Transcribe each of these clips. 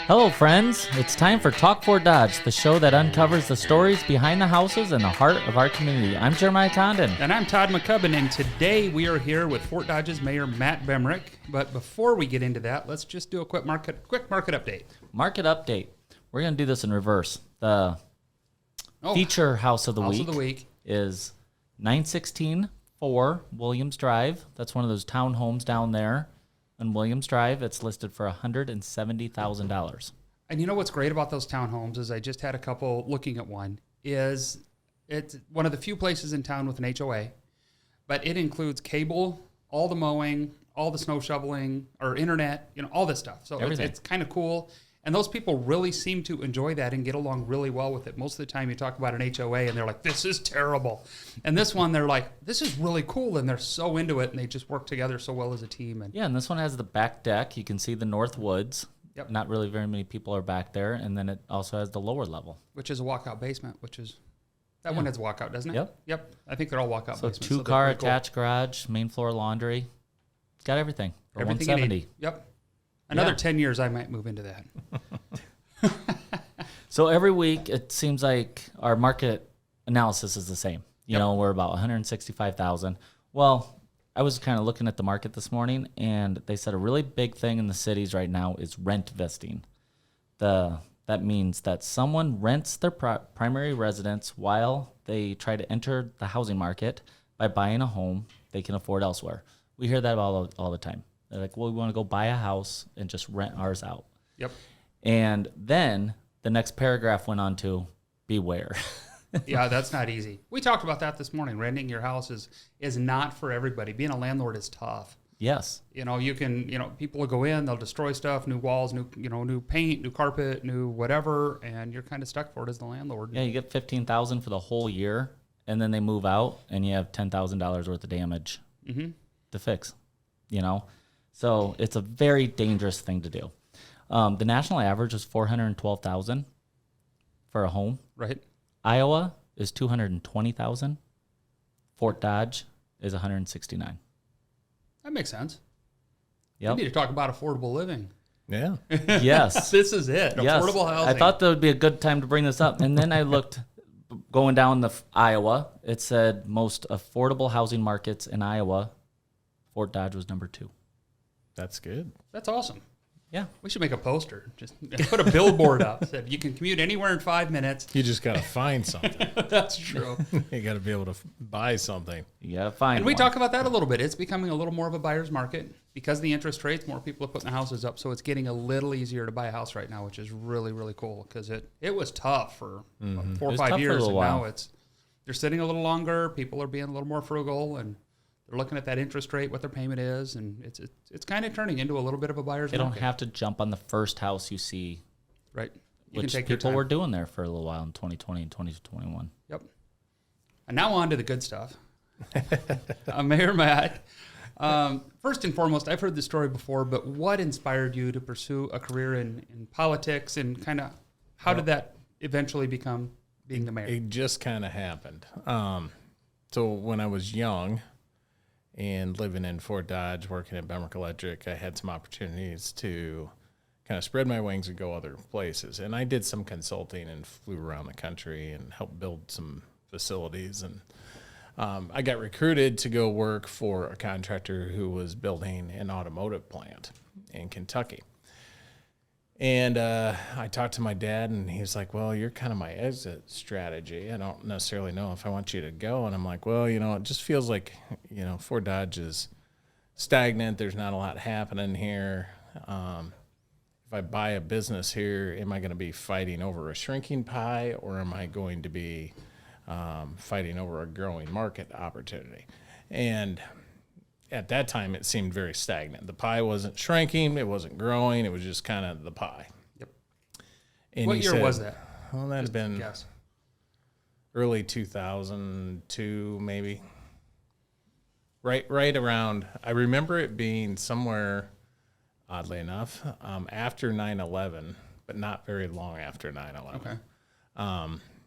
Hello, friends. It's time for Talk Fort Dodge, the show that uncovers the stories behind the houses and the heart of our community. I'm Jeremiahjcondon. And I'm Todd McCubbin, and today we are here with Fort Dodge's Mayor Matt Bemrich. But before we get into that, let's just do a quick market update. Market update. We're going to do this in reverse. The feature house of the week is 916-4 Williams Drive. That's one of those townhomes down there on Williams Drive. It's listed for $170,000. And you know what's great about those townhomes is I just had a couple looking at one. It's one of the few places in town with an HOA, but it includes cable, all the mowing, all the snow shoveling, or internet, all this stuff. So it's kind of cool. And those people really seem to enjoy that and get along really well with it. Most of the time you talk about an HOA and they're like, this is terrible. And this one, they're like, this is really cool. And they're so into it and they just work together so well as a team. And this one has the back deck. You can see the north woods. Yep. Not really very many people are back there. And then it also has the lower level. Which is a walkout basement, that one has a walkout, doesn't it? Yep. I think they're all walkout basements. So two-car attached garage, main floor laundry. It's got everything for everything $170,000. You need. Yep. Another 10 years, I might move into that. So every week, it seems like our market analysis is the same. We're about 165,000. Well, I was kind of looking at the market this morning, and they said a really big thing in the cities right now is rent vesting. That means that someone rents their primary residence while they try to enter the housing market by buying a home they can afford elsewhere. We hear that all the time. They're like, well, we want to go buy a house and just rent ours out. Yep. And then the next paragraph went on to beware. Yeah, that's not easy. We talked about that this morning. Renting your house is not for everybody. Being a landlord is tough. Yes. People will go in, they'll destroy stuff, new walls, new paint, new carpet, new whatever, and you're kind of stuck for it as the landlord. Yeah, you get $15,000 for the whole year, and then they move out, and you have $10,000 worth of damage to fix. So it's a very dangerous thing to do. The national average is $412,000 for a home. Right. Iowa is $220,000. Fort Dodge is $169,000. That makes sense. Yep. We need to talk about affordable living. Yeah. Yes. This is it. Yes. Affordable housing. I thought that would be a good time to bring this up. And then I looked, going down the Iowa, it said most affordable housing markets in Iowa. Fort Dodge was number 2. That's good. That's awesome. Yeah. We should make a poster. Just put a billboard up. Said you can commute anywhere in 5 minutes. You just got to find something. That's true. You got to be able to buy something. You got to find And one. we talk about that a little bit. It's becoming a little more of a buyer's market. Because of the interest rates, more people are putting the houses up. So it's getting a little easier to buy a house right now, which is really, really cool. Because it was tough for 4 or 5 years. And now they're sitting a little longer. People are being a little more frugal. And they're looking at that interest rate, what their payment is, and it's kind of turning into a little bit of a buyer's market. They don't have to jump on the first house you see. Right. You which can take people your time. were doing there for a little while in 2020 and 2021. Yep. And now on to the good stuff. Mayor Matt, first and foremost, I've heard this story before, but what inspired you to pursue a career in politics, and kind of how did that eventually become being the mayor? It just kind of happened. So when I was young and living in Fort Dodge, working at Bemrich Electric, I had some opportunities to kind of spread my wings and go other places. And I did some consulting and flew around the country and helped build some facilities. And I got recruited to go work for a contractor who was building an automotive plant in Kentucky. And I talked to my dad, and he was like, well, you're kind of my exit strategy. I don't necessarily know if I want you to go. And I'm like, well, it just feels like, Fort Dodge is stagnant. There's not a lot happening here. If I buy a business here, am I going to be fighting over a shrinking pie, or am I going to be fighting over a growing market opportunity? And at that time, it seemed very stagnant. The pie wasn't shrinking. It wasn't growing. It was just kind of the pie. Yep. And What year was that? Well, that had been Yes. early 2002, maybe. Right around, I remember it being somewhere, oddly enough, after 9/11, but not very long after 9/11. Okay.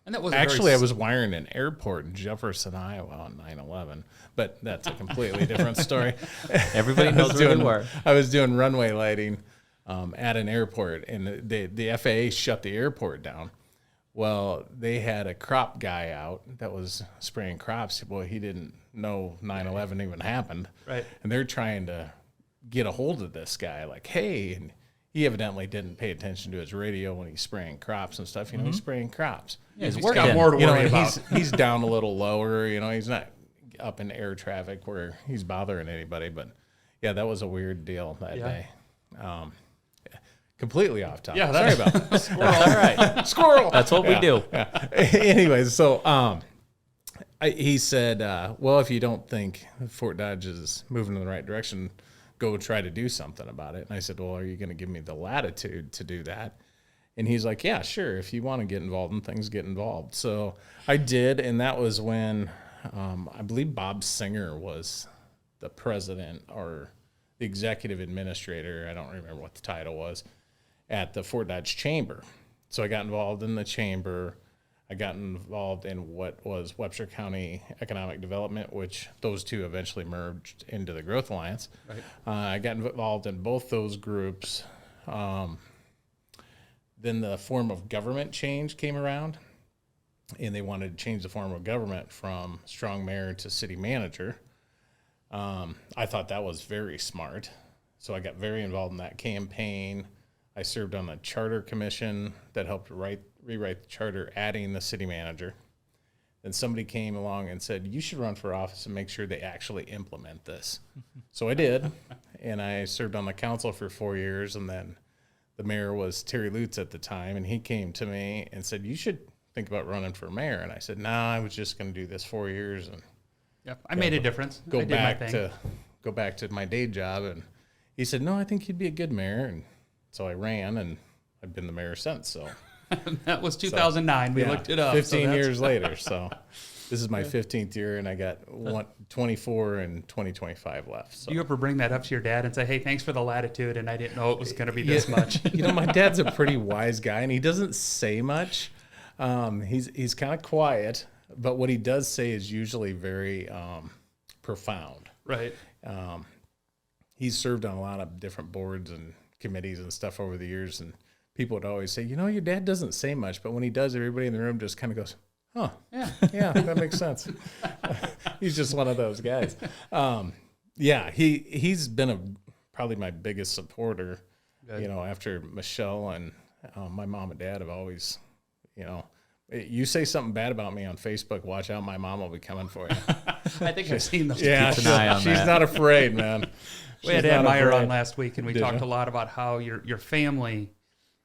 And that was actually, I was wiring an airport in Jefferson, Iowa on 9/11, but that's a completely different story. Everybody knows where they were. I was doing runway lighting at an airport, and the FAA shut the airport down. Well, they had a crop guy out that was spraying crops. Well, he didn't know 9/11 even happened. Right. And they're trying to get a hold of this guy, like, hey, and he evidently didn't pay attention to his radio when he's spraying crops and stuff. He's spraying crops. Yeah, he's He's working. got more to worry about. He's down a little lower. He's not up in air traffic where he's bothering anybody. But, yeah, that was a weird deal that day. Completely off topic. Yeah, sorry about that. Squirrel. All right. Squirrel. That's what we do. Anyways, so he said, well, if you don't think Fort Dodge is moving in the right direction, go try to do something about it. And I said, well, are you going to give me the latitude to do that? And he's like, yeah, sure. If you want to get involved in things, get involved. So I did, and that was when I believe Bob Singer was the president or the executive administrator. I don't remember what the title was, at the Fort Dodge Chamber. So I got involved in the chamber. I got involved in what was Webster County Economic Development, which those two eventually merged into the Growth Alliance. Right. I got involved in both those groups. Then the form of government change came around, and they wanted to change the form of government from strong mayor to city manager. I thought that was very smart. So I got very involved in that campaign. I served on the charter commission that helped rewrite the charter, adding the city manager. Then somebody came along and said, you should run for office and make sure they actually implement this. So I did, and I served on the council for 4 years, and then the mayor was Terry Lutz at the time, and he came to me and said, you should think about running for mayor. And I said, no, I was just going to do this 4 years and Yep. I made a difference. I go did my back to my day job. And he said, no, I think you'd be a good mayor. And so I ran, and I've been the mayor since. So That was 2009. We looked it up. 15 years later. So this is my 15th year, and I got 24 and 2025 left. So Do you ever bring that up to your dad and say, hey, thanks for the latitude, and I didn't know it was going to be this much? My dad's a pretty wise guy, and he doesn't say much. He's kind of quiet, but what he does say is usually very profound. Right. He's served on a lot of different boards and committees and stuff over the years, and people would always say, your dad doesn't say much, but when he does, everybody in the room just kind of goes, huh, yeah, that makes sense. He's just one of those guys. He's been probably my biggest supporter. Good. After Michelle and my mom and dad have always, you say something bad about me on Facebook, watch out, my mom will be coming for you. I think I've seen those. Yeah, Keep an eye on she's that. not afraid, man. We had Ed Meyer on last week, and we Did talked you? a lot about how your family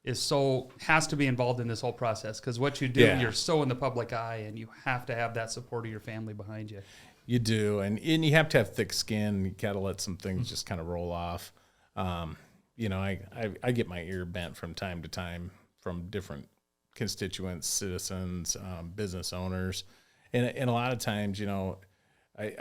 has to be involved in this whole process, because what you do, you're so in the public eye, and you have to have that support of your family behind you. You do, and you have to have thick skin. You got to let some things just kind of roll off. I get my ear bent from time to time from different constituents, citizens, business owners, and a lot of times, I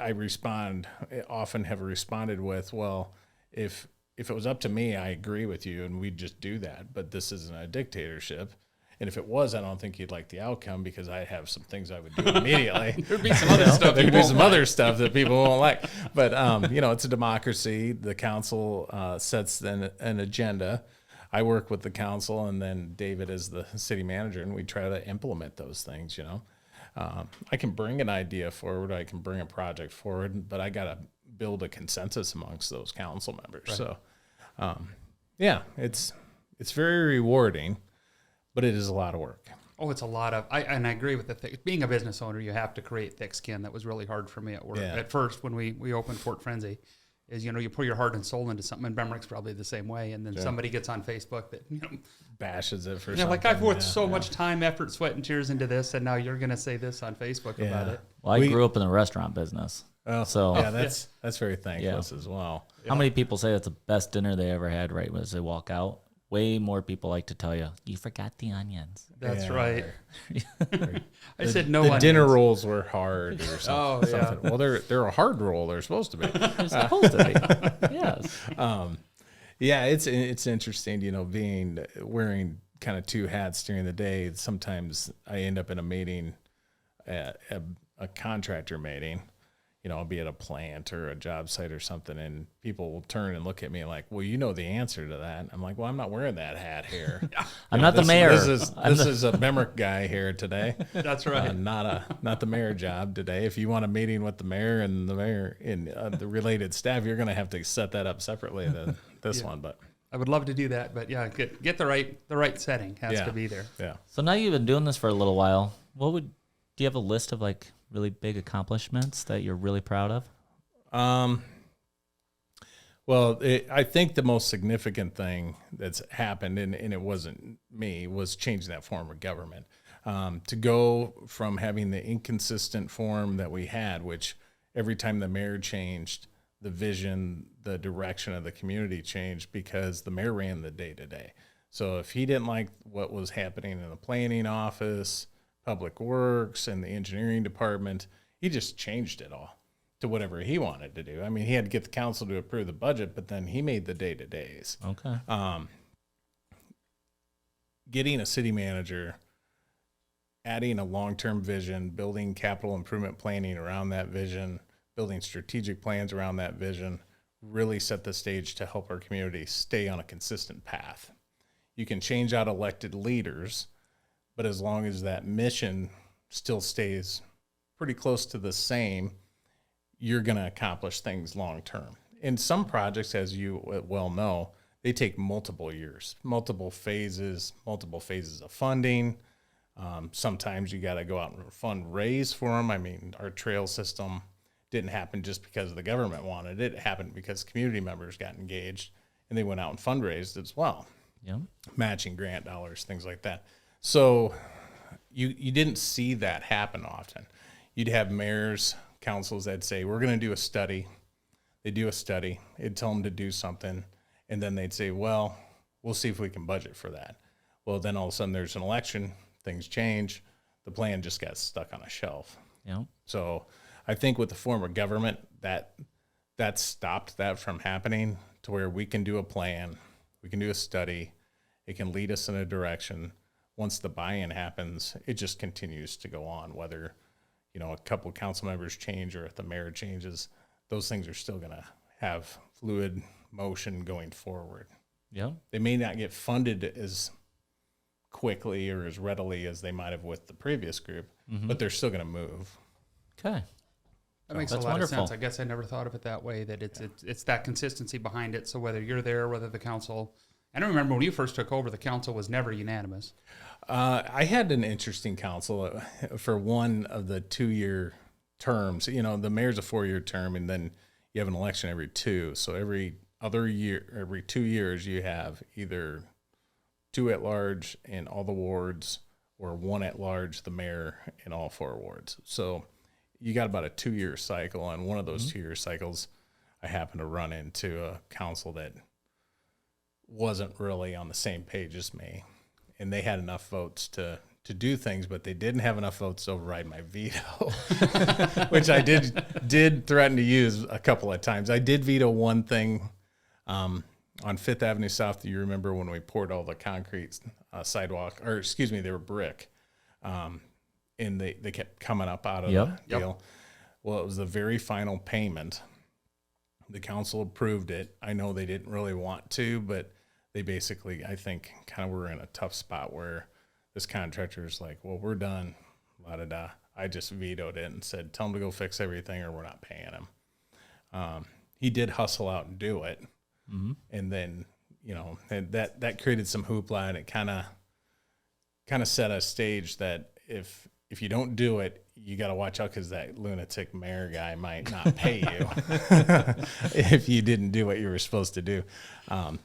often have responded with, well, if it was up to me, I agree with you, and we'd just do that. But this isn't a dictatorship. And if it was, I don't think you'd like the outcome, because I have some things I would do immediately. There'd be some other stuff. There could be some other stuff that people won't like. But, it's a democracy. The council sets an agenda. I work with the council, and then David is the city manager, and we try to implement those things, I can bring an idea forward. I can bring a project forward, but I got to build a consensus amongst those council members. Right. So, it's very rewarding, but it is a lot of work. Oh, it's a lot of, I agree with being a business owner, you have to create thick skin. That was really hard for me at work. Yeah. At first, when we opened Fort Frenzy, is, you put your heart and soul into something, and Bemrich's probably the same way. And then somebody gets on Facebook that, bashes it for they're something. like, I've put so much time, effort, sweat, and tears into this, and now you're going to say this on Facebook about it. Well, I grew up in the restaurant business. So that's very thankless as well. How many people say that's the best dinner they ever had right as they walk out? Way more people like to tell you, you forgot the onions. That's right. I said no The onions. dinner rolls were hard or something. Oh, yeah. something. Well, they're a hard roll. They're supposed to be. They're supposed to be. Yes. It's interesting, wearing kind of two hats during the day. Sometimes I end up in a meeting, a contractor meeting, I'll be at a plant or a job site or something, and people will turn and look at me like, well, you know the answer to that. I'm like, well, I'm not wearing that hat here. I'm not the mayor. This is a Bemrich guy here today. That's right. Not the mayor job today. If you want a meeting with the mayor and the related staff, you're going to have to set that up separately than this one. But I would love to do that, but yeah, get the right setting has to be there. Yeah. So now you've been doing this for a little while. Do you have a list of like really big accomplishments that you're really proud of? Well, I think the most significant thing that's happened, and it wasn't me, was changing that form of government. To go from having the inconsistent form that we had, which every time the mayor changed, the vision, the direction of the community changed because the mayor ran the day-to-day. So if he didn't like what was happening in the planning office, Public Works, and the engineering department, he just changed it all to whatever he wanted to do. I mean, he had to get the council to approve the budget, but then he made the day-to-days. Okay. Getting a city manager, adding a long-term vision, building capital improvement planning around that vision, building strategic plans around that vision, really set the stage to help our community stay on a consistent path. You can change out elected leaders, but as long as that mission still stays pretty close to the same, you're going to accomplish things long term. In some projects, as you well know, they take multiple years, multiple phases of funding. Sometimes you got to go out and fundraise for them. I mean, our trail system didn't happen just because the government wanted it. It happened because community members got engaged and they went out and fundraised as well. Yeah. Matching grant dollars, things like that. So you didn't see that happen often. You'd have mayors, councils that say, we're going to do a study. They do a study. It'd tell them to do something. And then they'd say, well, we'll see if we can budget for that. Well, then all of a sudden there's an election. Things change. The plan just got stuck on a shelf. Yeah. So I think with the form of government, that stopped that from happening to where we can do a plan. We can do a study. It can lead us in a direction. Once the buy-in happens, it just continues to go on. Whether, a couple of council members change or if the mayor changes, those things are still going to have fluid motion going forward. Yeah. They may not get funded as quickly or as readily as they might have with the previous group, but they're still going to move. Okay. That makes a lot of sense. I guess I never thought of it that way, that it's that consistency behind it. So whether you're there, whether the council, I don't remember when you first took over, the council was never unanimous. I had an interesting council for one of the 2-year terms. The mayor's a 4-year term, and then you have an election every 2. So every 2 years, you have either 2 at large in all the wards or 1 at large, the mayor in all 4 wards. So you got about a 2-year cycle. And one of those 2-year cycles, I happened to run into a council that wasn't really on the same page as me. And they had enough votes to do things, but they didn't have enough votes to override my veto, which I did threaten to use a couple of times. I did veto one thing on 5th Avenue South. Do you remember when we poured all the concrete sidewalk, or excuse me, they were brick, and they kept coming up out of the deal. Well, it was the very final payment. The council approved it. I know they didn't really want to, but they basically, I think, kind of were in a tough spot where this contractor's like, well, we're done, la-da-da. I just vetoed it and said, tell him to go fix everything or we're not paying him. He did hustle out and do it. And then, that created some hoopla, and it kind of set a stage that if you don't do it, you got to watch out because that lunatic mayor guy might not pay you if you didn't do what you were supposed to do.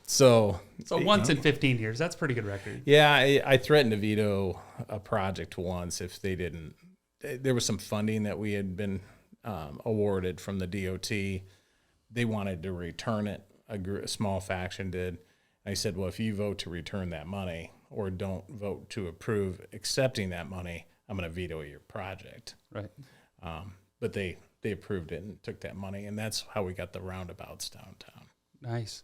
So once in 15 years, that's a pretty good record. Yeah, I threatened to veto a project once if they didn't. There was some funding that we had been awarded from the DOT. They wanted to return it. A small faction did. I said, well, if you vote to return that money or don't vote to approve accepting that money, I'm going to veto your project. Right. But they approved it and took that money, and that's how we got the roundabouts downtown. Nice.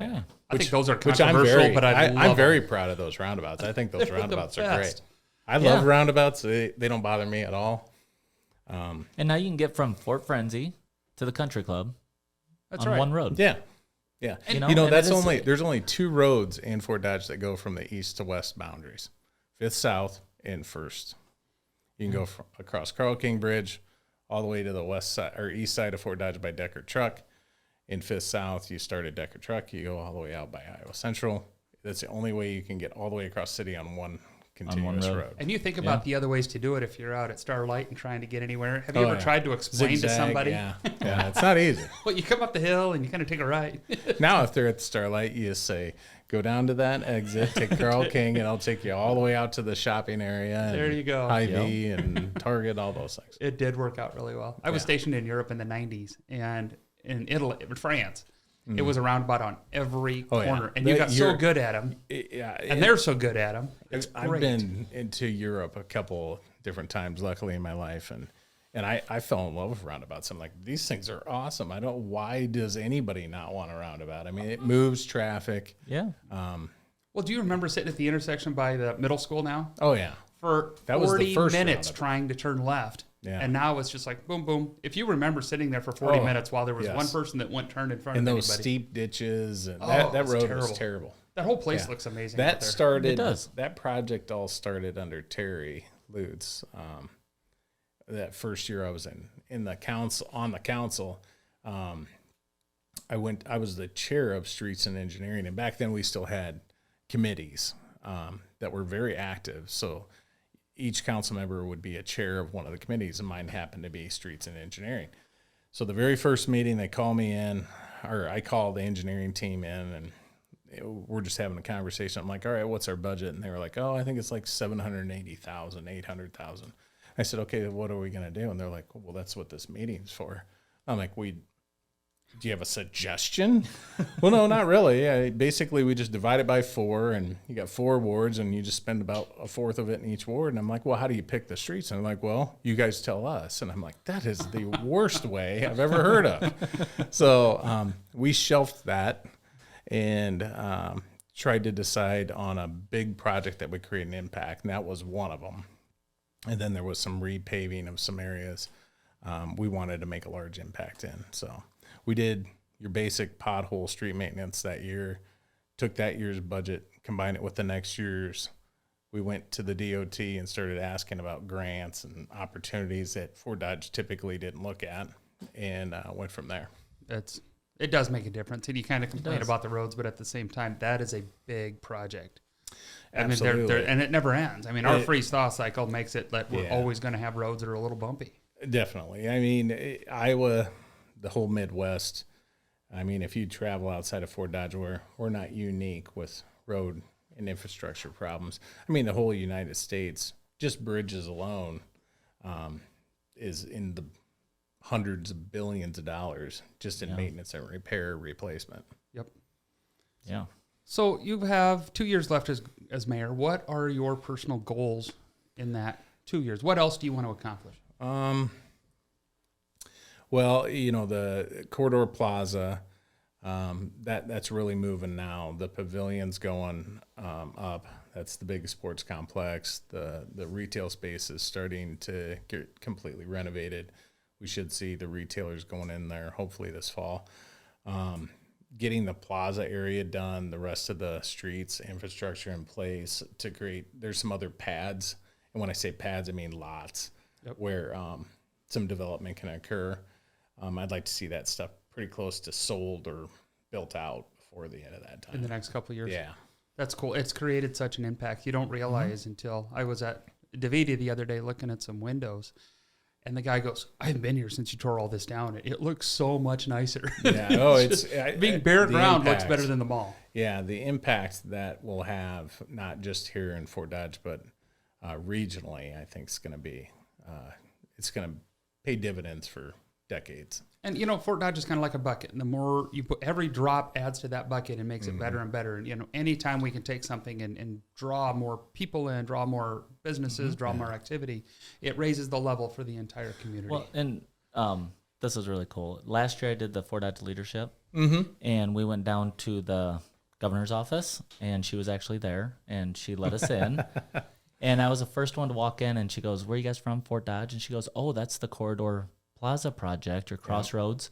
Okay. I think those are controversial, but I'm very proud of those roundabouts. I think those roundabouts are great. I love roundabouts. They don't bother me at all. And now you can get from Fort Frenzy to the country club That's on right. one road. Yeah. Yeah. You know, You know, and that's it is- there's only 2 roads in Fort Dodge that go from the east to west boundaries. 5th South and 1st. You can go across Carl King Bridge all the way to the west side or east side of Fort Dodge by Decker Truck. In 5th South, you start at Decker Truck, you go all the way out by Iowa Central. That's the only way you can get all the way across city on one continuous road. road. And you think about the other ways to do it if you're out at Starlight and trying to get anywhere. Have you Oh, ever yeah. tried to explain Zigzag, to somebody? Yeah. Yeah, it's not easy. Well, you come up the hill and you kind of take a right. Now, if they're at the Starlight, you just say, go down to that exit, take Carl King, and I'll take you all the way out to the shopping area. And There you go. Hy-Vee and Target, all those things. It did work out really well. I was stationed in Europe in the 90s and in Italy, France. It was a roundabout on every corner. And you got so good at them. Yeah, And they're so good at them. It's I've great. been into Europe a couple different times, luckily, in my life. And I fell in love with roundabouts. I'm like, these things are awesome. Why does anybody not want a roundabout? I mean, it moves traffic. Yeah. Well, do you remember sitting at the intersection by the middle school now? Oh, yeah. For That was the 40 first minutes roundabout. trying to turn left. Yeah. And now it's just like boom, boom. If you remember sitting there for 40 minutes while there was yes. one person that went turned in front And of those anybody. steep ditches. And Oh, that it was road terrible. was terrible. That whole place Yeah. looks amazing. That out there. started. It does. That project all started under Terry Lutz. That first year I was in the council on the council. I was the chair of streets and engineering, and back then we still had committees that were very active. So each council member would be a chair of one of the committees, and mine happened to be streets and engineering. So the very first meeting, they call me in, or I call the engineering team in, and we're just having a conversation. I'm like, all right, what's our budget? And they were like, oh, I think it's like 780,000, 800,000. I said, okay, what are we going to do? And they're like, well, that's what this meeting's for. I'm like, do you have a suggestion? Well, no, not really. Yeah, basically, we just divide it by 4, and you got 4 wards, and you just spend about a fourth of it in each ward. And I'm like, well, how do you pick the streets? And I'm like, well, you guys tell us. And I'm like, that is the worst way I've ever heard of. So we shelved that and tried to decide on a big project that would create an impact, and that was one of them. And then there was some repaving of some areas we wanted to make a large impact in. So we did your basic pothole street maintenance that year, took that year's budget, combined it with the next year's. We went to the DOT and started asking about grants and opportunities that Fort Dodge typically didn't look at, and went from there. It does make a difference. And you kind of complain does. about the roads, but at the same time, that is a big project. Absolutely. I mean, and it never ends. I mean, our freeze-thaw cycle makes it that we're Yeah. always going to have roads that are a little bumpy. Definitely. I mean, Iowa, the whole Midwest, I mean, if you travel outside of Fort Dodge, we're not unique with road and infrastructure problems. I mean, the whole United States, just bridges alone, is in the hundreds of billions of dollars just in maintenance and repair replacement. Yep. Yeah. So you have 2 years left as mayor. What are your personal goals in that 2 years? What else do you want to accomplish? Well, you know, the Corridor Plaza, that's really moving now. The pavilion's going up. That's the big sports complex. The retail space is starting to get completely renovated. We should see the retailers going in there hopefully this fall. Getting the plaza area done, the rest of the streets, infrastructure in place to create, there's some other pads. And when I say pads, I mean lots where some development can occur. I'd like to see that stuff pretty close to sold or built out before the end of that time. In the next couple of years? Yeah. That's cool. It's created such an impact. You don't realize until I was at DeVita the other day looking at some windows. And the guy goes, I haven't been here since you tore all this down. It looks so much nicer. Yeah. Oh, being bare the ground looks impact. better than the mall. Yeah, the impact that we'll have, not just here in Fort Dodge, but regionally, I think is going to be, it's going to pay dividends for decades. And, you know, Fort Dodge is kind of like a bucket. And the more you put, every drop adds to that bucket and makes it better and better. And, you know, anytime we can take something and draw more people in, draw more businesses, draw more activity, it raises the level for the entire community. Well, and this is really cool. Last year I did the Fort Dodge leadership, and we went down to the governor's office, and she was actually there, and she let us in. And I was the first one to walk in, and she goes, "Where are you guys from?" Fort Dodge. And she goes, "Oh, that's the Corridor Plaza project or Crossroads."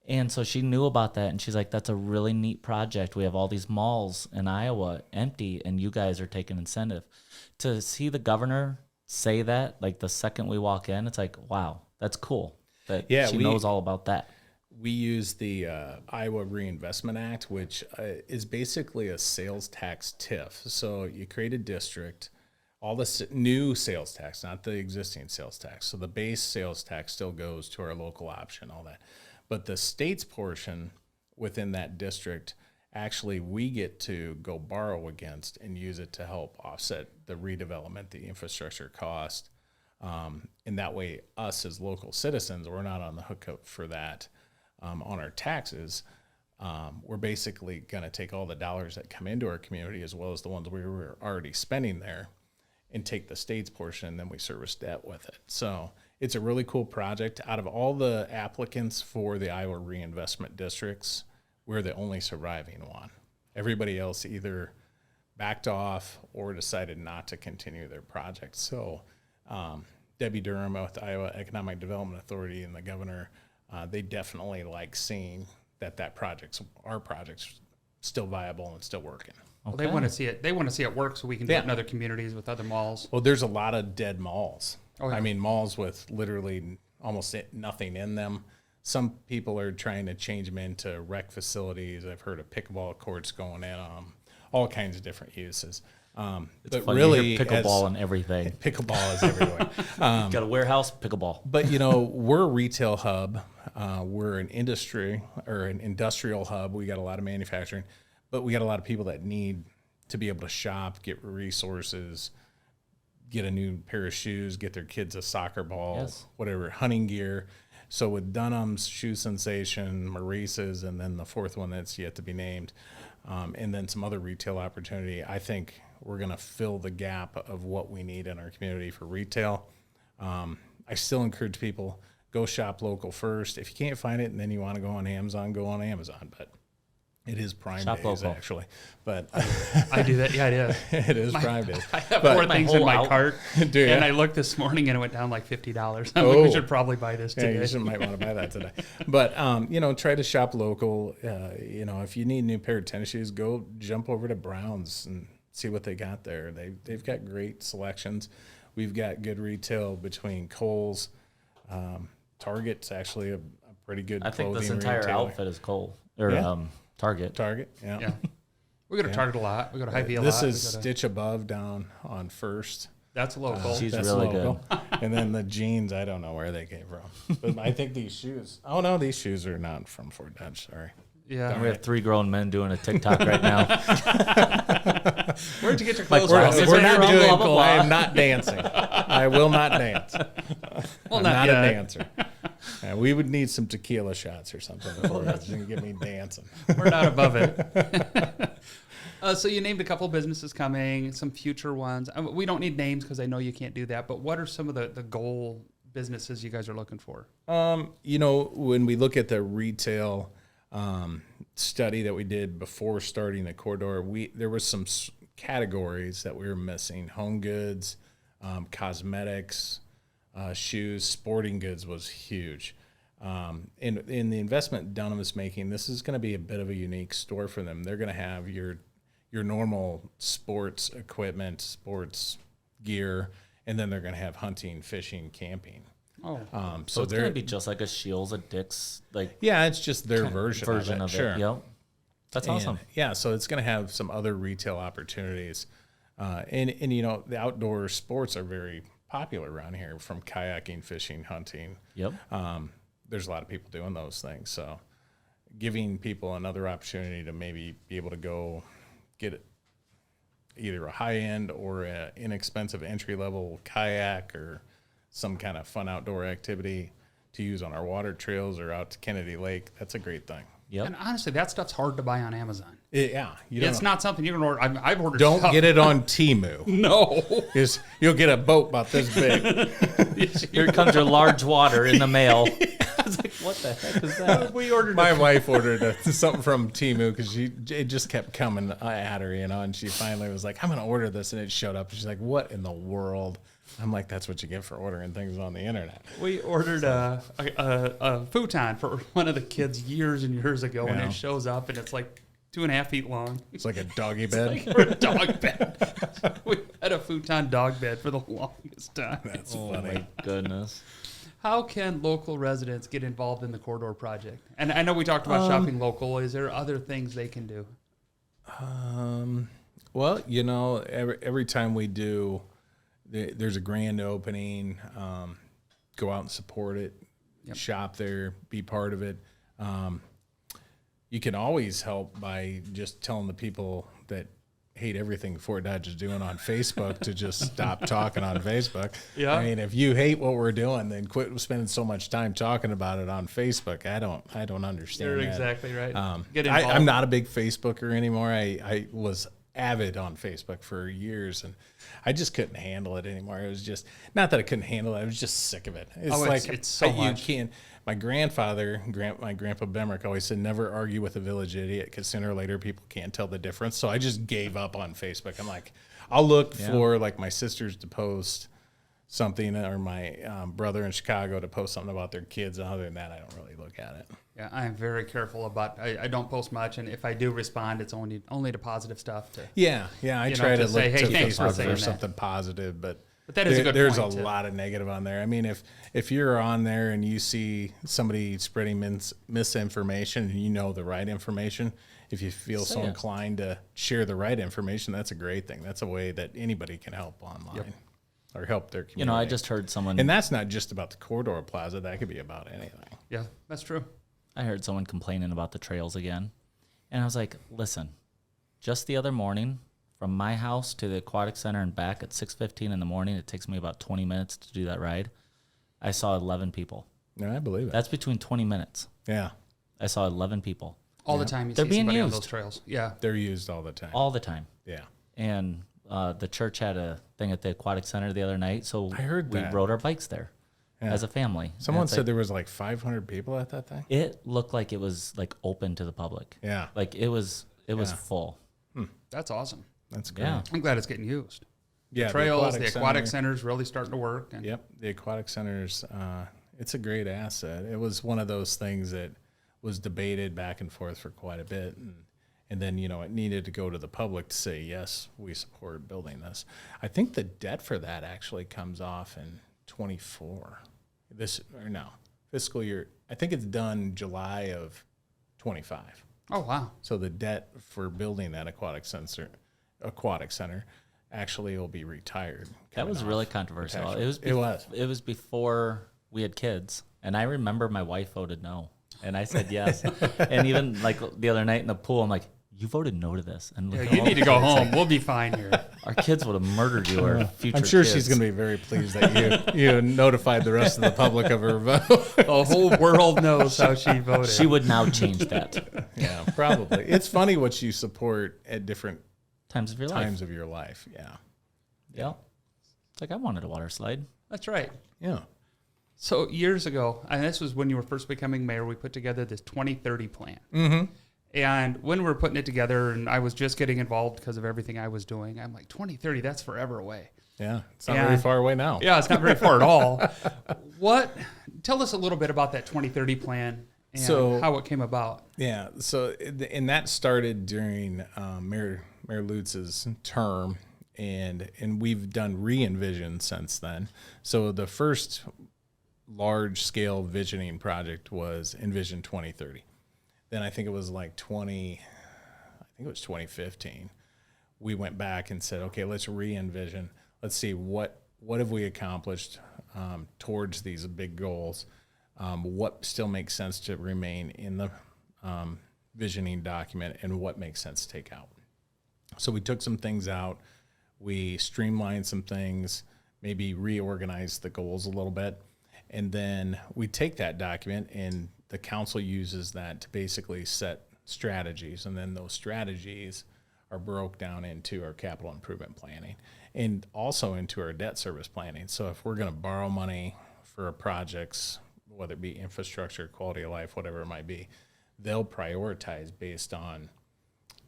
And so she knew about that, and she's like, "That's a really neat project. We have all these malls in Iowa empty, and you guys are taking incentive." To see the governor say that, like the second we walk in, it's like, wow, that's cool that she knows all about that. We use the Iowa Reinvestment Act, which is basically a sales tax TIF. So you create a district, all the new sales tax, not the existing sales tax. So the base sales tax still goes to our local option, all that. But the state's portion within that district, actually we get to go borrow against and use it to help offset the redevelopment, the infrastructure cost. And that way, us as local citizens, we're not on the hook for that. On our taxes, we're basically going to take all the dollars that come into our community as well as the ones we were already spending there and take the state's portion, and then we service debt with it. So it's a really cool project. Out of all the applicants for the Iowa reinvestment districts, we're the only surviving one. Everybody else either backed off or decided not to continue their project. So Debbie Durham with the Iowa Economic Development Authority and the governor, they definitely like seeing that our project's still viable and still working. Well, they want to see it. They want to see it work so we can do it in other communities with other malls. Well, there's a lot of dead malls. Oh, yeah. I mean, malls with literally almost nothing in them. Some people are trying to change them into rec facilities. I've heard of pickleball courts going in on them, all kinds of different uses. It's but funny, really, pickleball and everything. Pickleball is everywhere. Got a warehouse, pickleball. But we're a retail hub. We're an industry or an industrial hub. We got a lot of manufacturing, but we got a lot of people that need to be able to shop, get resources, get a new pair of shoes, get their kids a soccer ball, whatever, hunting gear. So with Dunham's, Shoe Sensation, Maurice's, and then the fourth one that's yet to be named, and then some other retail opportunity, I think we're going to fill the gap of what we need in our community for retail. I still encourage people, go shop local first. If you can't find it and then you want to go on Amazon, go on Amazon. But it is Prime Days, local. Actually. But I do that. Yeah, it is. It is Prime Days. I have 4 things in my cart. And I looked this morning and it went down like $50. I'm like, we should probably buy this today. Yeah, you might want to buy that today. But, try to shop local. If you need a new pair of tennis shoes, go jump over to Brown's and see what they got there. They've got great selections. We've got good retail between Kohl's. Target's actually a pretty good clothing retailer. I think this entire outfit is Kohl or Target. Yeah. We go to Target a lot. We go to Hy-Vee a lot. This is Stitch Above down on First. That's local. She's really local. Good. And then the jeans, I don't know where they came from. But I think these shoes, these shoes are not from Fort Dodge, sorry. Yeah. We have 3 grown men doing a TikTok right now. Where'd you get your clothes from? We're not doing blah, blah, blah. I am not dancing. I will not dance. I'm not a dancer. We would need some tequila shots or something before you can get me dancing. We're not above it. So you named a couple businesses coming, some future ones. We don't need names because I know you can't do that. But what are some of the goal businesses you guys are looking for? When we look at the retail study that we did before starting the corridor, there were some categories that we were missing: home goods, cosmetics, shoes, sporting goods was huge. In the investment Dunham is making, this is going to be a bit of a unique store for them. They're going to have your normal sports equipment, sports gear, and then they're going to have hunting, fishing, camping. Oh, so it's going to be just like a Shields, a Dick's, it's just their version of it. Sure. Yep. That's awesome. So it's going to have some other retail opportunities, and the outdoor sports are very popular around here, from kayaking, fishing, hunting. Yep. There's a lot of people doing those things, so giving people another opportunity to maybe be able to go get either a high end or an inexpensive entry level kayak or some kind of fun outdoor activity to use on our water trails or out to Kennedy Lake. That's a great thing. Yep. And honestly, that stuff's hard to buy on Amazon. It's not something you can order. I've ordered. Don't stuff. Get it on Temu. No, you'll get a boat about this big. Here comes your large water in the mail. What the heck is that? We ordered My wife ordered something from Temu because it just kept coming at her, and she finally was like, I'm going to order this, and it showed up. She's like, what in the world? I'm like, that's what you get for ordering things on the internet. We ordered a futon for one of the kids years and years ago, and Yeah. it shows up, and it's like 2.5 feet long. It's like a doggy bed. For a dog bed. We had a futon dog bed for the longest time. That's Oh funny. my goodness. How can local residents get involved in the corridor project? And I know we talked about shopping local. Is there other things they can do? Well, every time we do, there's a grand opening, go out and support it, shop there, be part of it. You can always help by just telling the people that hate everything Fort Dodge is doing on Facebook to just stop talking on Facebook. Yeah. I mean, if you hate what we're doing, then quit spending so much time talking about it on Facebook. I don't understand You're that. exactly right. Get involved. I'm not a big Facebooker anymore. I was avid on Facebook for years, and I just couldn't handle it anymore. It was just not that I couldn't handle it. I was just sick of it. It's so much. You can't. My grandfather, my grandpa Bemrich, always said, never argue with a village idiot because sooner or later people can't tell the difference. So I just gave up on Facebook. I'm like, I'll look for like my sisters to post something or my brother in Chicago to post something about their kids. And other than that, I don't really look at it. Yeah, I am very careful about. I don't post much, and if I do respond, it's only to positive stuff. Yeah. I try to say, look hey, to thanks for Facebook saying for that. something positive, but that is a good there's point, a too. lot of negative on there. I mean, if you're on there and you see somebody spreading misinformation and you know the right information, if you feel Say so it. inclined to share the right information, that's a great thing. That's a way that anybody can help online or help their community. I just heard someone. And that's not just about the Corridor Plaza. That could be about anything. Yeah, that's true. I heard someone complaining about the trails again. And I was like, listen, just the other morning, from my house to the aquatic center and back at 6:15 in the morning, it takes me about 20 minutes to do that ride. I saw 11 people. Yeah, I believe it. That's between 20 minutes. Yeah, I saw 11 people All the time you They're see being somebody on used. those trails. Yeah. they're used all the time. all the time. Yeah. And the church had a thing at the aquatic center the other night, so I heard we that. rode our bikes there as a family. And Someone it's said like, there was like 500 people at that thing. it looked like it was like open to the public. Yeah, Like it was full. That's awesome. that's great. Yeah. I'm glad it's getting used. Yeah, Trails, the aquatic center. center's really starting to work. And Yep, the aquatic centers. It's a great asset. It was one of those things that was debated back and forth for quite a bit, and then it needed to go to the public to say yes, we support building this. I think the debt for that actually comes off in 24. Fiscal year. I think it's done July of 25. Oh, wow. So the debt for building that aquatic center actually will be retired. That coming was off really controversial. protection. It was. It was before we had kids, and I remember my wife voted no, and I said yes. And even like the other night in the pool, I'm like, "You voted no to this," and Yeah, like, you all need the to go kids, home. like, We'll be fine here. our kids would have murdered you, or future. I'm sure kids. she's going to be very pleased that you notified the rest of the public of her vote. The whole world knows how she voted. She would now change that. Yeah, probably. It's funny what you support at different Times of your times life. of your life. Yeah. Yeah. It's like I wanted a water slide. That's right. Yeah. So years ago, and this was when you were first becoming mayor, we put together this 2030 plan. Mm-hmm. And when we were putting it together, and I was just getting involved because of everything I was doing, I'm like, 2030, that's forever away. Yeah. It's not very far away now. Yeah, it's not very far at all. Tell us a little bit about that 2030 plan and how it came about. Yeah. So, and that started during Mayor Lutz's term, and we've done re-envision since then. So the first large-scale visioning project was Envision 2030. Then I think it was like 2015. We went back and said, okay, let's re-envision. Let's see what have we accomplished towards these big goals. What still makes sense to remain in the visioning document, and what makes sense to take out. So we took some things out. We streamlined some things, maybe reorganized the goals a little bit. And then we take that document, and the council uses that to basically set strategies. And then those strategies are broke down into our capital improvement planning and also into our debt service planning. So if we're going to borrow money for our projects, whether it be infrastructure, quality of life, whatever it might be, they'll prioritize based on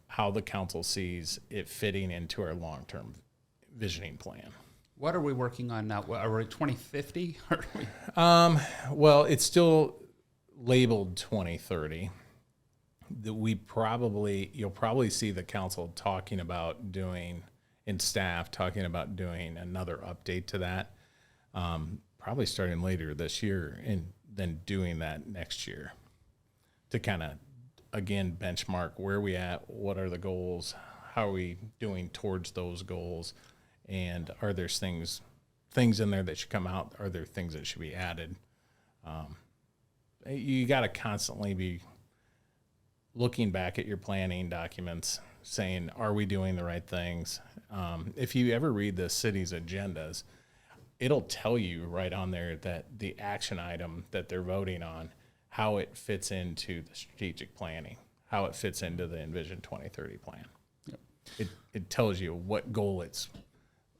how the council sees it fitting into our long-term visioning plan. What are we working on now? Are we 2050? Well, it's still labeled 2030. You'll probably see the council talking about doing, and staff talking about doing another update to that, probably starting later this year, and then doing that next year to kind of, again, benchmark where we at, what are the goals, how are we doing towards those goals, and are there things in there that should come out? Are there things that should be added? You got to constantly be looking back at your planning documents, saying, are we doing the right things? If you ever read the city's agendas, it'll tell you right on there that the action item that they're voting on, how it fits into the strategic planning, how it fits into the Envision 2030 plan. Yep. It tells you what goal it's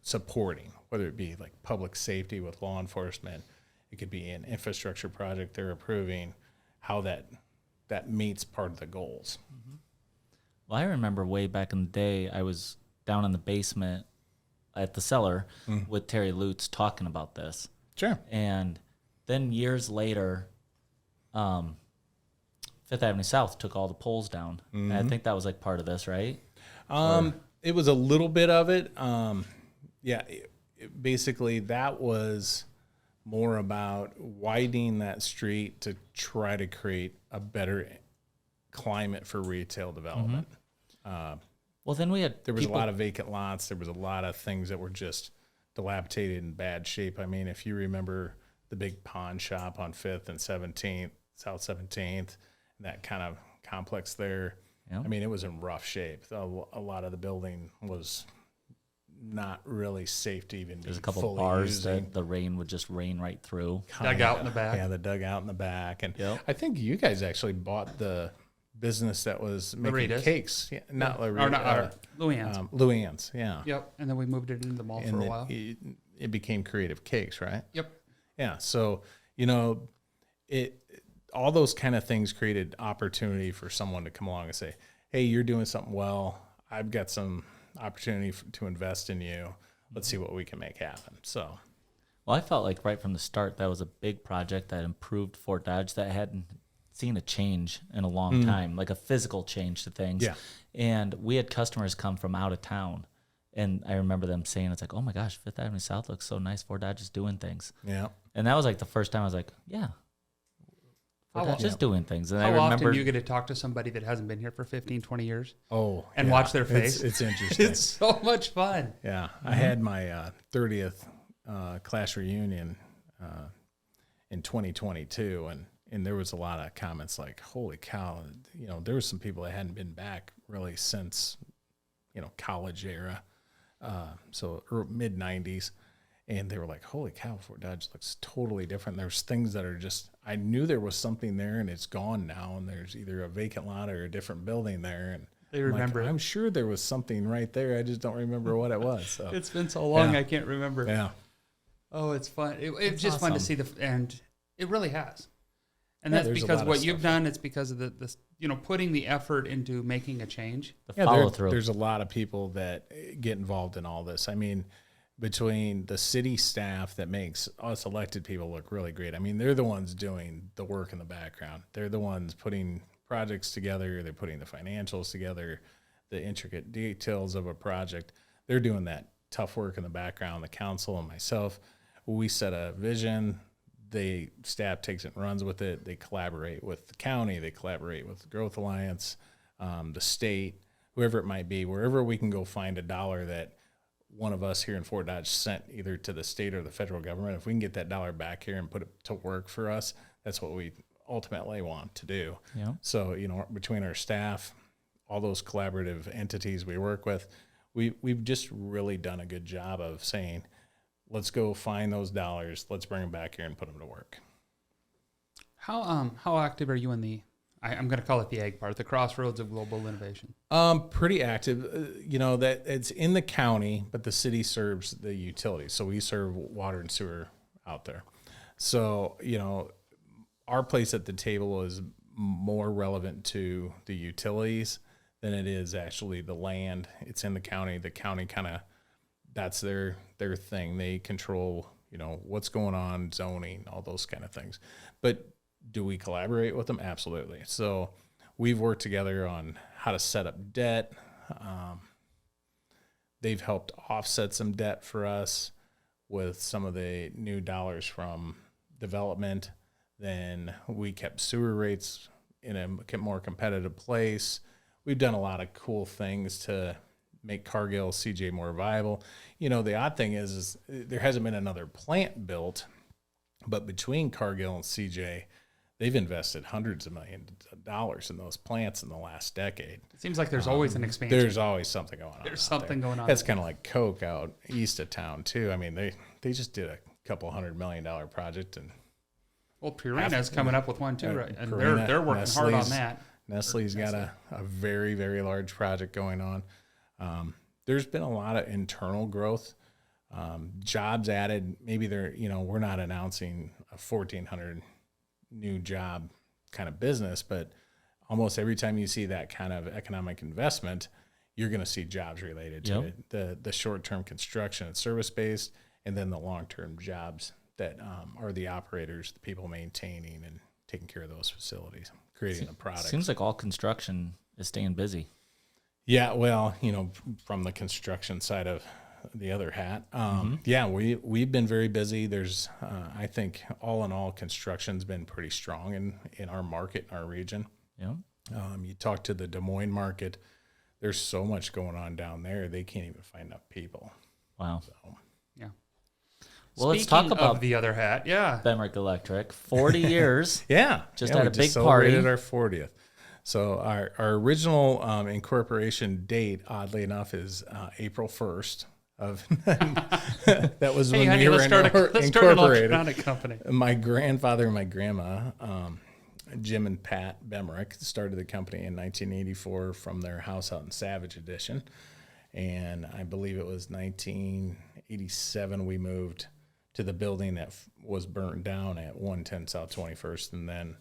supporting, whether it be like public safety with law enforcement, it could be an infrastructure project they're approving, how that meets part of the goals. Mm-hmm. Well, I remember way back in the day, I was down in the basement at the cellar with Terry Lutz talking about this. Sure. And then years later, Fifth Avenue South took all the poles down. And I think that was like part of this, right? It was a little bit of it. Basically that was more about widening that street to try to create a better climate for retail development. Well, then there was a lot of vacant lots. There was a lot of things that were just dilapidated in bad shape. I mean, if you remember the big pawn shop on 5th and 17th, South 17th, that kind of complex there. Yep. I mean, it was in rough shape. A lot of the building was not really safe to even be There's a couple fully bars using. that the rain would just rain right through. Dugout in the back. Yeah, the dugout in the back. And yep. I think you guys actually bought the business that was making Laritas. cakes. Yeah, not Louann's. Louann's, yeah. Yep, and then we moved it into the mall for a while. It became Creative Cakes, right? Yep. Yeah, so, all those kind of things created opportunity for someone to come along and say, hey, you're doing something well. I've got some opportunity to invest in you. Let's see what we can make happen. So, well, I felt like right from the start that was a big project that improved Fort Dodge that hadn't seen a change in a long time, like a physical change to things. Yeah. And we had customers come from out of town, and I remember them saying, it's like, oh my gosh, Fifth Avenue South looks so nice. Fort Dodge is doing things. Yeah. And that was like the first time I was like, yeah, Fort Dodge is doing things. And How I remember, often do you get to talk to somebody that hasn't been here for 15, 20 years? And yeah. watch their face? It's interesting. It's so much fun. Yeah. I had my 30th class reunion in 2022, and there was a lot of comments like, holy cow, there were some people that hadn't been back really since, college era. So mid 90s. And they were like, holy cow, Fort Dodge looks totally different. There's things that are just, I knew there was something there and it's gone now. And there's either a vacant lot or a different building there. And they remember I'm sure there was something right there. I just don't remember what it was. So. It's been so long, I can't remember. Yeah. Oh, it's fun. It's just awesome. fun to see and it really has. And Yeah, that's because what you've done, it's because of the putting the effort into making a change. the follow through. There's a lot of people that get involved in all this. I mean, between the city staff that makes us elected people look really great. I mean, they're the ones doing the work in the background. They're the ones putting projects together. They're putting the financials together, the intricate details of a project. They're doing that tough work in the background. The council and myself, we set a vision. Staff takes it and runs with it. They collaborate with the county. They collaborate with the Growth Alliance, the state, whoever it might be, wherever we can go find a dollar that one of us here in Fort Dodge sent either to the state or the federal government. If we can get that dollar back here and put it to work for us, that's what we ultimately want to do. Yeah. So, between our staff, all those collaborative entities we work with, we've just really done a good job of saying, let's go find those dollars. Let's bring them back here and put them to work. How active are you in I'm going to call it the ag part, the Crossroads of Global Innovation? Pretty active. That it's in the county, but the city serves the utilities. So we serve water and sewer out there. So, our place at the table is more relevant to the utilities than it is actually the land. It's in the county. The county kind of, that's their thing. They control, what's going on, zoning, all those kind of things. But do we collaborate with them? Absolutely. So we've worked together on how to set up debt. They've helped offset some debt for us with some of the new dollars from development. Then we kept sewer rates in a more competitive place. We've done a lot of cool things to make Cargill, CJ more viable. The odd thing is there hasn't been another plant built, but between Cargill and CJ, they've invested hundreds of millions of dollars in those plants in the last decade. It seems like there's always an expansion. There's always something going on. There's something going on. That's kind of like Coke out east of town too. I mean, they just did a couple $100 million project, and well, Purina's coming up with one too, right? And Purina, they're working hard on that. Nestle's got a very, very large project going on. There's been a lot of internal growth, jobs added. Maybe we're not announcing a 1,400 new job kind of business, but almost every time you see that kind of economic investment, you're going to see jobs related to it. The short-term construction and service-based, and then the long-term jobs that are the operators, the people maintaining and taking care of those facilities, creating the products. Seems like all construction is staying busy. Yeah, well, from the construction side of the other hat, yeah, we've been very busy. There's, I think, all in all, construction's been pretty strong in our market, in our region. Yeah. You talk to the Des Moines market, there's so much going on down there, they can't even find enough people. Wow. So, yeah. Well, let's talk about the other hat. Yeah. Bemrich Electric, 40 years. Yeah. Just had a big big celebrated party. our 40th. So our original incorporation date, oddly enough, is April 1st. That was when we were incorporated. Let's start an electronic company. My grandfather and my grandma, Jim and Pat Bemrich, started the company in 1984 from their house out in Savage Edition. And I believe it was 1987 we moved to the building that was burnt down at 110 South 21st. And then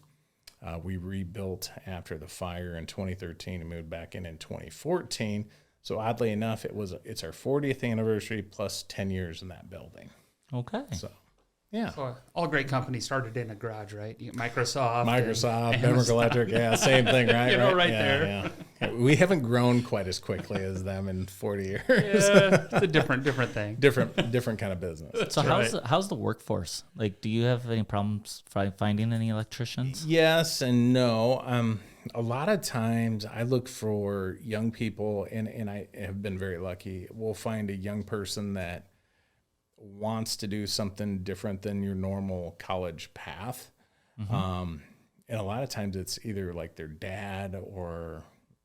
we rebuilt after the fire in 2013 and moved back in 2014. So oddly enough, it's our 40th anniversary plus 10 years in that building. Okay. So, yeah. So all great companies started in a garage, right? Microsoft, Bemrich Electric, yeah, same thing, right? right yeah, there. Yeah. We haven't grown quite as quickly as them in 40 years. Yeah, it's a different thing. Different kind of business. So how's the workforce? Like, do you have any problems finding any electricians? Yes and no. A lot of times I look for young people, and I have been very lucky. We'll find a young person that wants to do something different than your normal college path. And a lot of times it's either like their dad or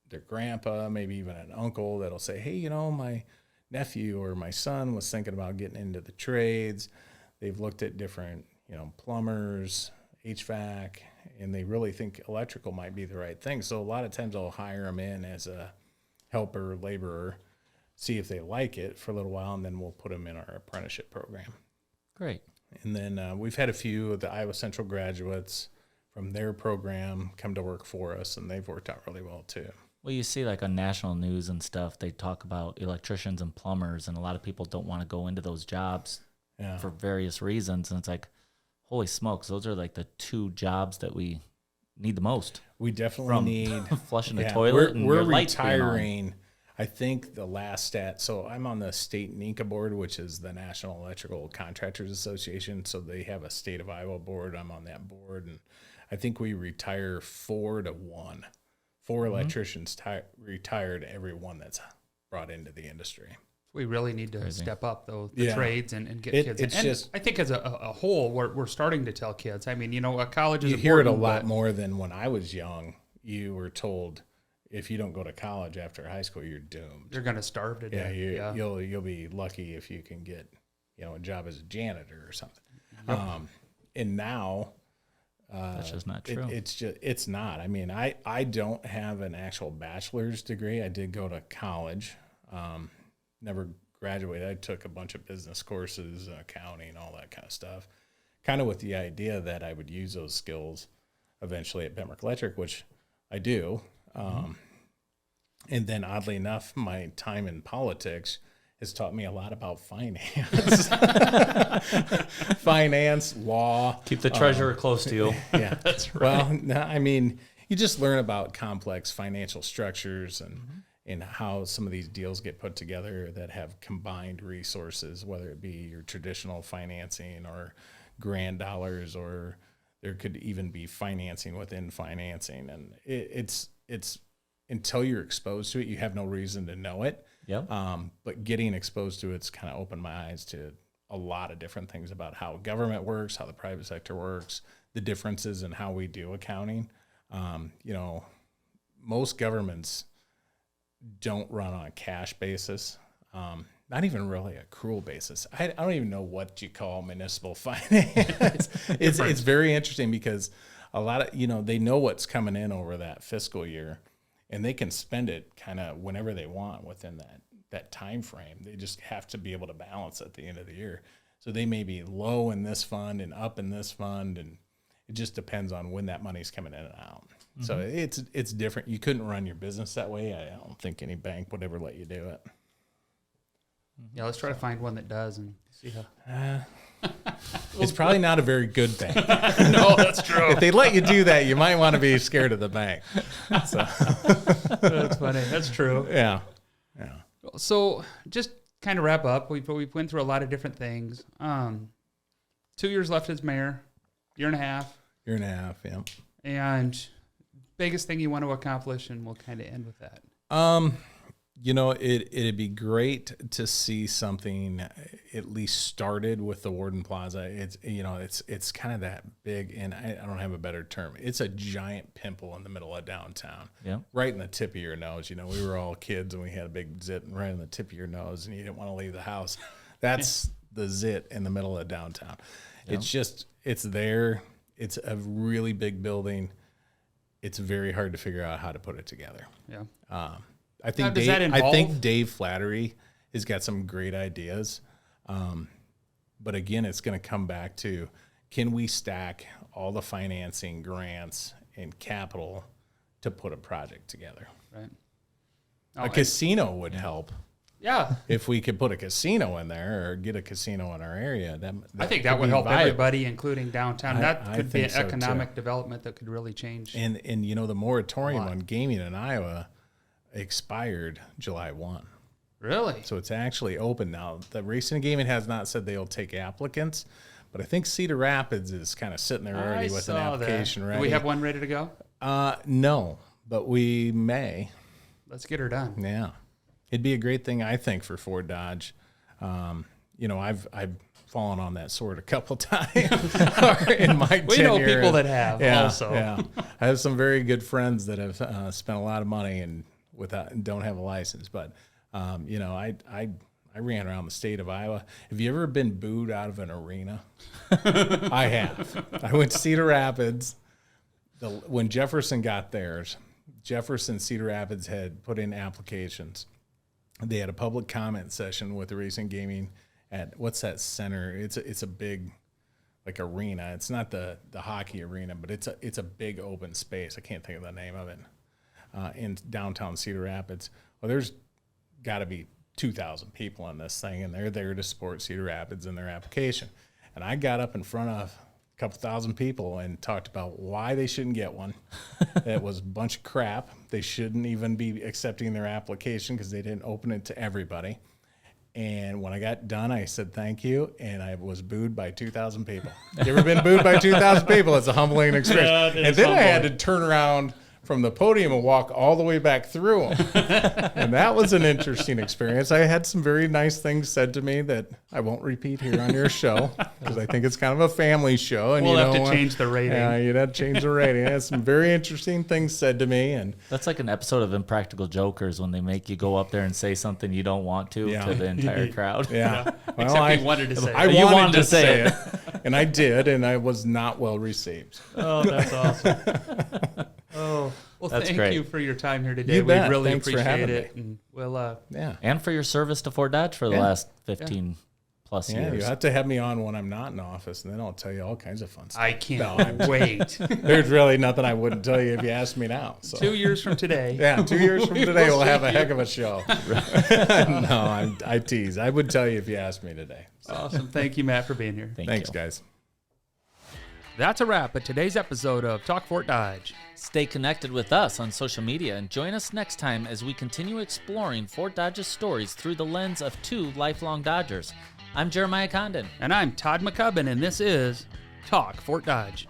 their grandpa, maybe even an uncle that'll say, hey, my nephew or my son was thinking about getting into the trades. They've looked at different, plumbers, HVAC, and they really think electrical might be the right thing. So a lot of times I'll hire them in as a helper, laborer, see if they like it for a little while, and then we'll put them in our apprenticeship program. Great. And then we've had a few of the Iowa Central graduates from their program come to work for us, and they've worked out really well too. Well, you see like on national news and stuff, they talk about electricians and plumbers, and a lot of people don't want to go into those jobs for various reasons. And it's like, holy smokes, those are like the two jobs that we need the most. We definitely need flushing the toilet. We're retiring. I think the last stat. So I'm on the state NECA board, which is the National Electrical Contractors Association. So they have a state of Iowa board. I'm on that board, and I think we retire 4 to 1. 4 electricians retired every one that's brought into the industry. We really need to step up the trades and get kids. It's and I think as a whole, we're starting to tell kids. I mean, a college is you hear it a lot more than when I was young. You were told if you don't go to college after high school, you're doomed. You're going to starve to death. You'll be lucky if you can get a job as a janitor or something. And now that's just not true. It's not. I mean, I don't have an actual bachelor's degree. I did go to college. Never graduated. I took a bunch of business courses, accounting, all that kind of stuff. kind of with the idea that I would use those skills eventually at Bemrich Electric, which I do. And then oddly enough, my time in politics has taught me a lot about finance, finance, law. Keep the treasurer close to you. Yeah, That's right. well, no, I mean, you just learn about complex financial structures and how some of these deals get put together that have combined resources, whether it be your traditional financing or grant dollars, or there could even be financing within financing. And it's until you're exposed to it, you have no reason to know it. Yep. But getting exposed to it's kind of opened my eyes to a lot of different things about how government works, how the private sector works, the differences in how we do accounting. Most governments don't run on a cash basis, not even really a accrual basis. I don't even know what you call municipal finance. It's very interesting because a lot of, they know what's coming in over that fiscal year, and they can spend it kind of whenever they want within that time frame. They just have to be able to balance at the end of the year. So they may be low in this fund and up in this fund, and it just depends on when that money's coming in and out. Mm-hmm. So it's different. You couldn't run your business that way. I don't think any bank would ever let you do it. Yeah, let's try to find one that does and see how. It's probably not a very good bank. No, that's true. If they let you do that, you might want to be scared of the bank. So. That's funny. That's true. Yeah. So just kind of wrap up. We went through a lot of different things. 2 years left as mayor, year and a half. Year and a half, yeah. And biggest thing you want to accomplish, and we'll kind of end with that. It'd be great to see something at least started with the Warden Plaza. It's kind of that big, and I don't have a better term. It's a giant pimple in the middle of downtown, right in the tip of your nose. We were all kids and we had a big zit right in the tip of your nose, and you didn't want to leave the house. That's the zit in the middle of downtown. Yep. It's there. It's a really big building. It's very hard to figure out how to put it together. Yeah. I think Dave Flattery has got some great ideas. But again, it's going to come back to, can we stack all the financing, grants, and capital to put a project together? Right. A casino would help. Yeah. If we could put a casino in there or get a casino in our area, I think that would help everybody, including downtown. That could be an economic development that could really change. And the moratorium on gaming in Iowa expired July 1. Really? So it's actually open now. The Racing and Gaming has not said they'll take applicants, but I think Cedar Rapids is kind of sitting there already with an application ready. Do we have one ready to go? No, but we may. Let's get her done. Yeah. It'd be a great thing, I think, for Ford Dodge. I've fallen on that sword a couple times in my tenure. We know people that have also. Yeah. I have some very good friends that have spent a lot of money and don't have a license. But, I ran around the state of Iowa. Have you ever been booed out of an arena? I have. I went to Cedar Rapids. When Jefferson got theirs, Cedar Rapids had put in applications. They had a public comment session with the Racing Gaming at, what's that center? It's a big, like, arena. It's not the hockey arena, but it's a big open space. I can't think of the name of it. In downtown Cedar Rapids. Well, there's got to be 2,000 people in this thing, and they're there to support Cedar Rapids in their application. And I got up in front of a couple thousand people and talked about why they shouldn't get one. It was a bunch of crap. They shouldn't even be accepting their application because they didn't open it to everybody. And when I got done, I said thank you, and I was booed by 2,000 people. You ever been booed by 2,000 people? It's a humbling experience. And then I had to turn around from the podium and walk all the way back through them. And that was an interesting experience. I had some very nice things said to me that I won't repeat here on your show because I think it's kind of a family show. And we'll have to change the rating. Yeah, you'd have to change the rating. I had some very interesting things said to me. And that's like an episode of Impractical Jokers when they make you go up there and say something you don't want to the entire crowd. Yeah. Well, Except you wanted to say it. I wanted to say it. And I did, and I was not well received. Oh, that's awesome. Oh, well, thank you for your time here today. You bet. We really Thanks appreciate it. Me. And we'll, and for your service to Ford Dodge for the last 15 plus Yeah, years. you have to have me on when I'm not in office, and then I'll tell you all kinds of fun stuff. I can't wait. There's really nothing I wouldn't tell you if you asked me now. So. 2 years from today. Yeah, 2 years from today, we'll have a heck of a show. No, I tease. I would tell you if you asked me today. So. Awesome. Thank you, Matt, for being here. Thanks, guys. That's a wrap at today's episode of Talk Fort Dodge. Stay connected with us on social media and join us next time as we continue exploring Fort Dodge's stories through the lens of 2 lifelong Dodgers. I'm Jeremiah Condon. And I'm Todd McCubbin, and this is Talk Fort Dodge.